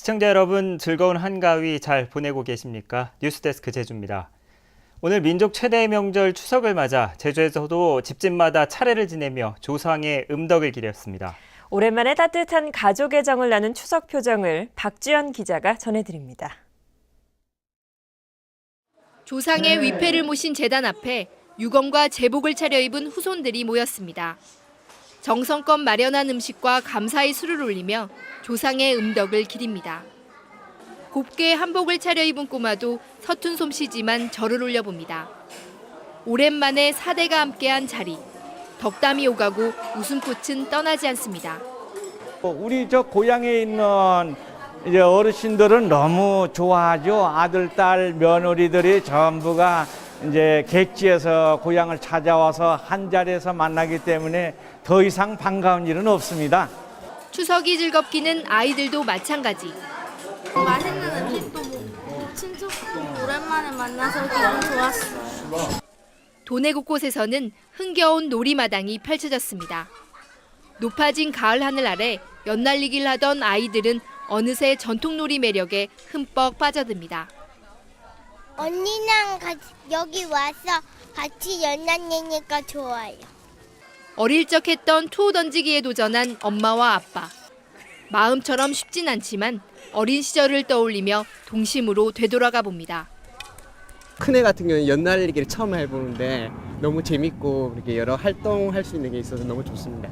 시청자 여러분, 즐거운 한가위 잘 보내고 계십니까? 뉴스데스크 제주입니다. 오늘 민족 최대의 명절 추석을 맞아 제주에서도 집집마다 차례를 지내며 조상의 음덕을 기렸습니다. 오랜만에 따뜻한 가족의 정을 나눈 추석 표정을 박주연 기자가 전해드립니다. 조상의 위패를 모신 제단 앞에 유검과 제복을 차려입은 후손들이 모였습니다. 정성껏 마련한 음식과 감사의 술을 올리며 조상의 음덕을 기립니다. 곱게 한복을 차려입은 꼬마도 서툰 솜씨지만 절을 올려봅니다. 오랜만에 사대가 함께한 자리, 덕담이 오가고 웃음꽃은 떠나지 않습니다. 우리 저 고향에 있는 이제 어르신들은 너무 좋아하죠. 아들, 딸, 며느리들이 전부가 이제 객지에서 고향을 찾아와서 한 자리에서 만나기 때문에 더 이상 반가운 일은 없습니다. 추석이 즐겁기는 아이들도 마찬가지. 맛있는 음식도 먹고 친척도 오랜만에 만나서 기분 좋았어요. 도내 곳곳에서는 흥겨운 놀이마당이 펼쳐졌습니다. 높아진 가을 하늘 아래 연날리기를 하던 아이들은 어느새 전통놀이 매력에 흠뻑 빠져듭니다. 언니랑 여기 와서 같이 연락내니까 좋아요. 어릴 적 했던 투호 던지기에 도전한 엄마와 아빠. 마음처럼 쉽진 않지만 어린 시절을 떠올리며 동심으로 되돌아가 봅니다. 큰애 같은 경우는 연날리기를 처음 해보는데 너무 재밌고 이렇게 여러 활동할 수 있는 게 있어서 너무 좋습니다.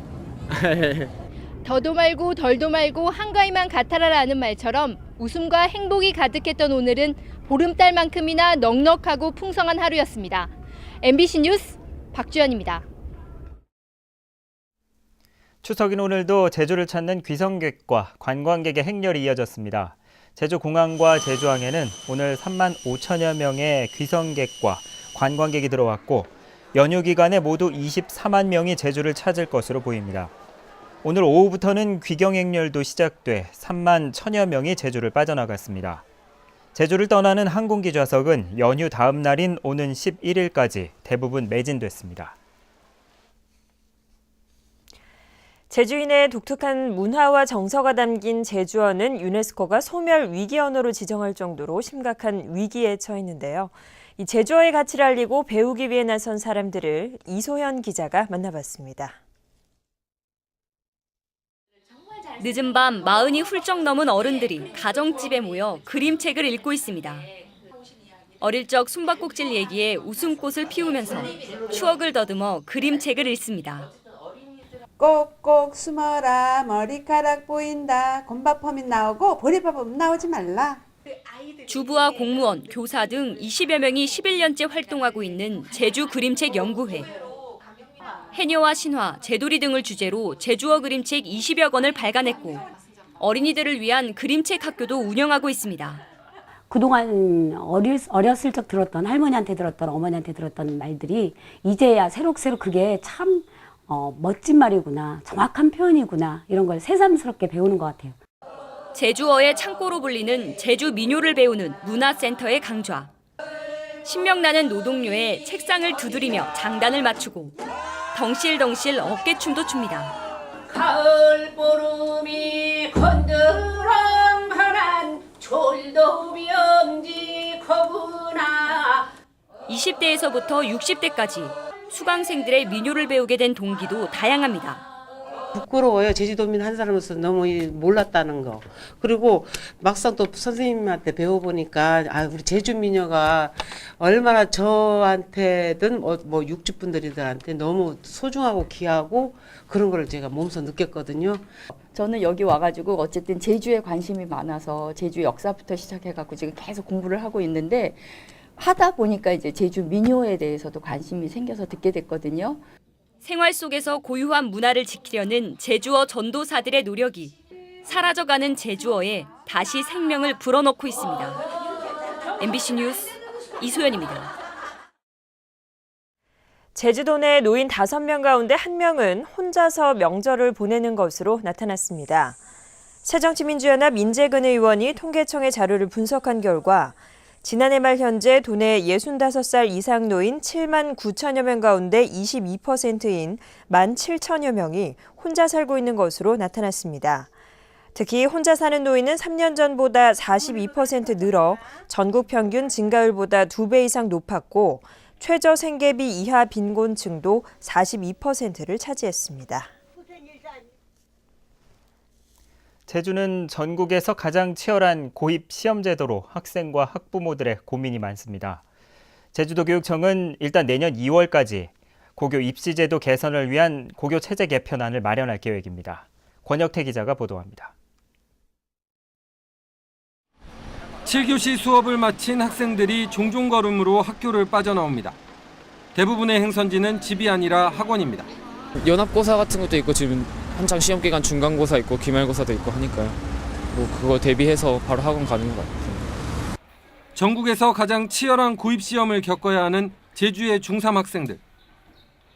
더도 말고 덜도 말고 한가위만 같아라라는 말처럼 웃음과 행복이 가득했던 오늘은 보름달만큼이나 넉넉하고 풍성한 하루였습니다. MBC 뉴스 박주연입니다. 추석인 오늘도 제주를 찾는 귀성객과 관광객의 행렬이 이어졌습니다. 제주공항과 제주항에는 오늘 3만 5천여 명의 귀성객과 관광객이 들어왔고 연휴 기간에 모두 24만 명이 제주를 찾을 것으로 보입니다. 오늘 오후부터는 귀경행렬도 시작돼 3만 1천여 명이 제주를 빠져나갔습니다. 제주를 떠나는 항공기 좌석은 연휴 다음 날인 오는 11일까지 대부분 매진됐습니다. 제주인의 독특한 문화와 정서가 담긴 제주어는 유네스코가 소멸 위기 언어로 지정할 정도로 심각한 위기에 처했는데요. 이 제주어의 가치를 알리고 배우기 위해 나선 사람들을 이소현 기자가 만나봤습니다. 늦은 밤 40이 훌쩍 넘은 어른들이 가정집에 모여 그림책을 읽고 있습니다. 어릴 적 숨바꼭질 얘기에 웃음꽃을 피우면서 추억을 더듬어 그림책을 읽습니다. 꼭꼭 숨어라, 머리카락 보인다, 곰밥펌이 나오고 보리밥은 나오지 말라. 주부와 공무원, 교사 등 20여 명이 11년째 활동하고 있는 제주 그림책 연구회. 해녀와 신화, 제돌이 등을 주제로 제주어 그림책 20여 권을 발간했고 어린이들을 위한 그림책 학교도 운영하고 있습니다. 그동안 어렸을 적 들었던 할머니한테 들었던 어머니한테 들었던 말들이 이제야 새록새록 그게 참 멋진 말이구나, 정확한 표현이구나 이런 걸 새삼스럽게 배우는 것 같아요. 제주어의 창고로 불리는 제주 민요를 배우는 문화센터의 강좌. 신명나는 노동요에 책상을 두드리며 장단을 맞추고 덩실덩실 어깨춤도 춥니다. 가을 보름이 건드렁하난 졸도비 엄지거구나. 20대에서부터 60대까지 수강생들의 민요를 배우게 된 동기도 다양합니다. 부끄러워요. 제주도민 한 사람으로서 너무 몰랐다는 거. 그리고 막상 또 선생님한테 배워보니까 우리 제주 민요가 얼마나 저한테든 뭐 육주분들한테 너무 소중하고 귀하고 그런 걸 제가 몸소 느꼈거든요. 저는 여기 와가지고 어쨌든 제주에 관심이 많아서 제주 역사부터 시작해갖고 지금 계속 공부를 하고 있는데 하다 보니까 이제 제주 민요에 대해서도 관심이 생겨서 듣게 됐거든요. 생활 속에서 고유한 문화를 지키려는 제주어 전도사들의 노력이 사라져가는 제주어에 다시 생명을 불어넣고 있습니다. MBC 뉴스 이소연입니다. 제주도 내 노인 5명 가운데 1명은 혼자서 명절을 보내는 것으로 나타났습니다. 새정치민주연합 인재근 의원이 통계청의 자료를 분석한 결과 지난해 말 현재 도내 65살 이상 노인 7만 9천여 명 가운데 22%인 1만 7천여 명이 혼자 살고 있는 것으로 나타났습니다. 특히 혼자 사는 노인은 3년 전보다 42% 늘어 전국 평균 증가율보다 2배 이상 높았고 최저 생계비 이하 빈곤층도 42%를 차지했습니다. 제주는 전국에서 가장 치열한 고입 시험 제도로 학생과 학부모들의 고민이 많습니다. 제주도교육청은 일단 내년 2월까지 고교 입시 제도 개선을 위한 고교 체제 개편안을 마련할 계획입니다. 권혁태 기자가 보도합니다. 7교시 수업을 마친 학생들이 종종 걸음으로 학교를 빠져나옵니다. 대부분의 행선지는 집이 아니라 학원입니다. 연합고사 같은 것도 있고 지금 한창 시험 기간 중간고사 있고 기말고사도 있고 하니까요. 뭐 그거 대비해서 바로 학원 가는 것 같아요. 전국에서 가장 치열한 고입 시험을 겪어야 하는 제주의 중3 학생들.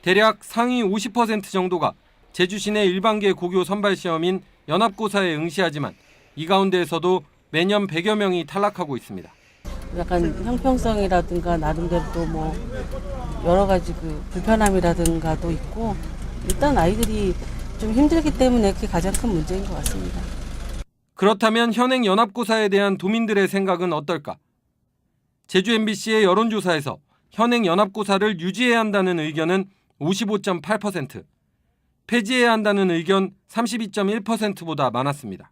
대략 상위 50% 정도가 제주 시내 일반계 고교 선발 시험인 연합고사에 응시하지만 이 가운데에서도 매년 100여 명이 탈락하고 있습니다. 약간 형평성이라든가 나름대로 또 뭐 여러 가지 불편함이라든가도 있고 일단 아이들이 좀 힘들기 때문에 그게 가장 큰 문제인 것 같습니다. 그렇다면 현행 연합고사에 대한 도민들의 생각은 어떨까? 제주 MBC의 여론조사에서 현행 연합고사를 유지해야 한다는 의견은 55.8%, 폐지해야 한다는 의견 32.1%보다 많았습니다.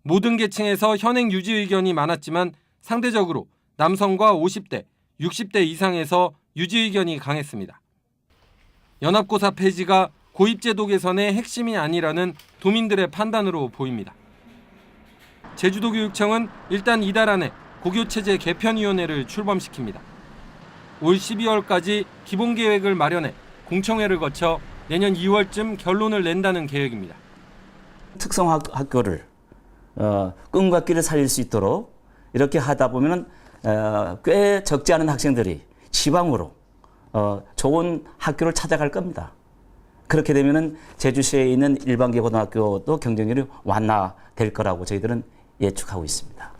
모든 계층에서 현행 유지 의견이 많았지만 상대적으로 남성과 50대, 60대 이상에서 유지 의견이 강했습니다. 연합고사 폐지가 고입제도 개선의 핵심이 아니라는 도민들의 판단으로 보입니다. 제주도교육청은 일단 이달 안에 고교체제 개편위원회를 출범시킵니다. 올 12월까지 기본계획을 마련해 공청회를 거쳐 내년 2월쯤 결론을 낸다는 계획입니다. 특성학교를 꿈과 끼를 살릴 수 있도록 이렇게 하다 보면 꽤 적지 않은 학생들이 지방으로 좋은 학교를 찾아갈 겁니다. 그렇게 되면 제주시에 있는 일반계 고등학교도 경쟁률이 완화될 거라고 저희들은 예측하고 있습니다.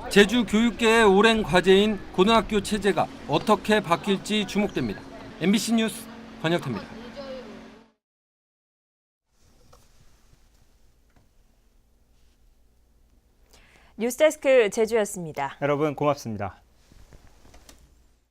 제주 교육계의 오랜 과제인 고등학교 체제가 어떻게 바뀔지 주목됩니다. MBC 뉴스 권혁태입니다. 뉴스데스크 제주였습니다. 여러분 고맙습니다.